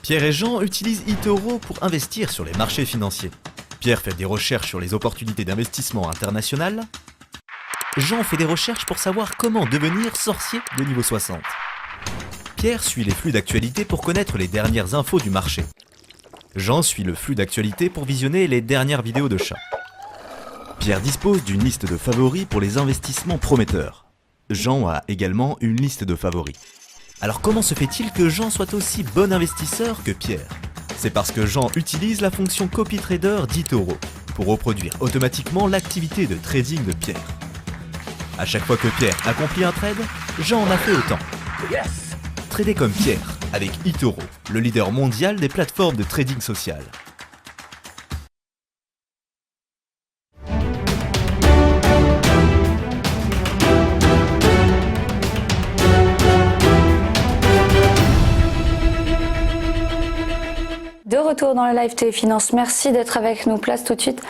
Pierre et Jean utilisent eToro pour investir sur les marchés financiers. Pierre fait des recherches sur les opportunités d'investissement internationales. Jean fait des recherches pour savoir comment devenir sorcier de niveau 60. Pierre suit les flux d'actualité pour connaître les dernières infos du marché. Jean suit le flux d'actualité pour visionner les dernières vidéos de chats. Pierre dispose d'une liste de favoris pour les investissements prometteurs. Jean a également une liste de favoris. Alors comment se fait-il que Jean soit aussi bon investisseur que Pierre? C'est parce que Jean utilise la fonction CopyTrader d'eToro pour reproduire automatiquement l'activité de trading de Pierre. À chaque fois que Pierre accomplit un trade, Jean en a fait autant. Yes! Trader comme Pierre avec eToro, le leader mondial des plateformes de trading social. De retour dans le live Téléfinance, merci d'être avec nous. Place tout de suite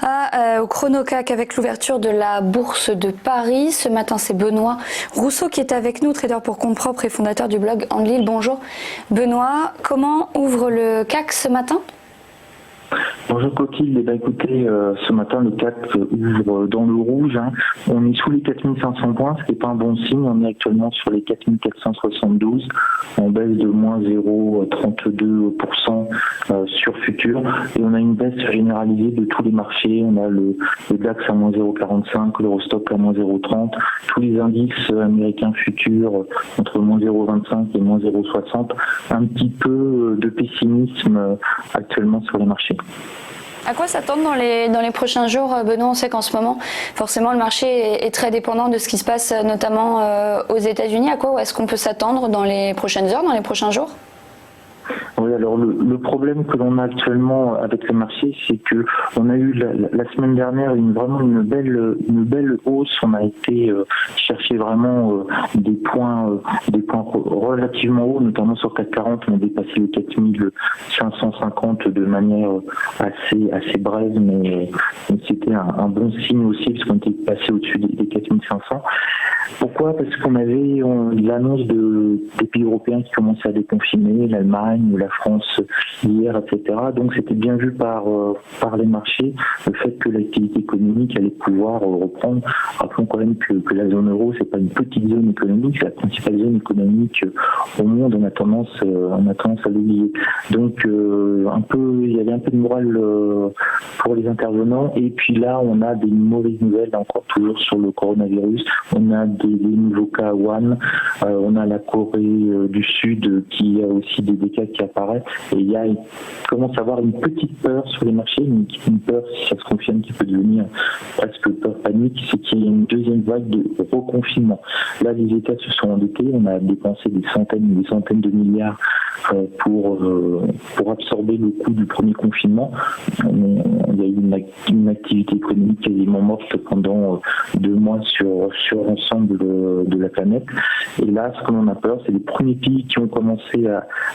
au Chrono-CAC avec l'ouverture de la bourse de Paris. Ce matin, c'est Benoît Rousseau qui est avec nous, trader pour compte propre et fondateur du blog Enlil. Bonjour Benoît, comment ouvre le CAC ce matin ? Bonjour Clotilde, écoutez, ce matin le CAC ouvre dans le rouge, on est sous les 4500 points, ce qui n'est pas un bon signe, on est actuellement sur les 4472, en baisse de moins 0,32% sur futur, et on a une baisse généralisée de tous les marchés, on a le DAX à moins 0,45, l'Eurostock à moins 0,30, tous les indices américains futurs entre moins 0,25 et moins 0,60, un petit peu de pessimisme actuellement sur les marchés. À quoi s'attendre dans les prochains jours, Benoît? On sait qu'en ce moment, forcément, le marché est très dépendant de ce qui se passe, notamment aux États-Unis. À quoi est-ce qu'on peut s'attendre dans les prochaines heures, dans les prochains jours? Oui, alors le problème que l'on a actuellement avec les marchés, c'est que on a eu la semaine dernière vraiment une belle hausse. On a été chercher vraiment des points relativement hauts, notamment sur 440, on a dépassé les 4550 de manière assez brève, mais c'était un bon signe aussi parce qu'on était passé au-dessus des 4500. Pourquoi? Parce qu'on avait l'annonce des pays européens qui commençaient à déconfiner, l'Allemagne, la France hier, etc. Donc c'était bien vu par les marchés, le fait que l'activité économique allait pouvoir reprendre. Rappelons quand même que la zone euro, c'est pas une petite zone économique, c'est la principale zone économique au monde, on a tendance à l'oublier. Donc il y avait un peu de morale pour les intervenants, et puis là on a des mauvaises nouvelles encore toujours sur le coronavirus. On a des nouveaux cas à Wuhan, on a la Corée du Sud qui a aussi des cas qui apparaissent, et il commence à avoir une petite peur sur les marchés, une peur, si ça se confirme, qui peut devenir presque peur panique, c'est qu'il y a une deuxième vague de reconfinement. Là, les États se sont endettés, on a dépensé des centaines de milliards pour absorber le coût du premier confinement. Il y a eu une activité économique quasiment morte pendant 2 mois sur l'ensemble de la planète. Et là, ce que l'on a peur, c'est les premiers pays qui ont commencé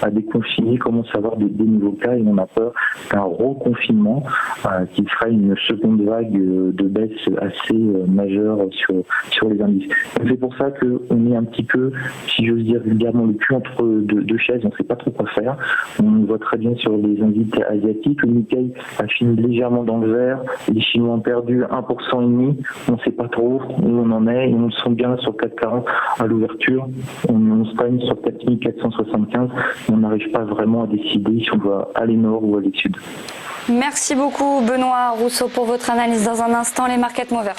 à déconfiner, commencent à avoir des nouveaux cas, et on a peur d'un reconfinement qui ferait une seconde vague de baisse assez majeure sur les indices. Donc c'est pour ça qu'on est un petit peu, si j'ose dire vulgairement, le cul entre deux chaises, on ne sait pas trop quoi faire. On voit très bien sur les indices asiatiques, le Nikkei a fini légèrement dans le vert, les Chinois ont perdu 1,5%, on ne sait pas trop où on en est, et on le sent bien sur 440 à l'ouverture, on stagne sur 4475, on n'arrive pas vraiment à décider si on doit aller nord ou aller sud. Merci beaucoup Benoît Rousseau pour votre analyse. Dans un instant, les market movers.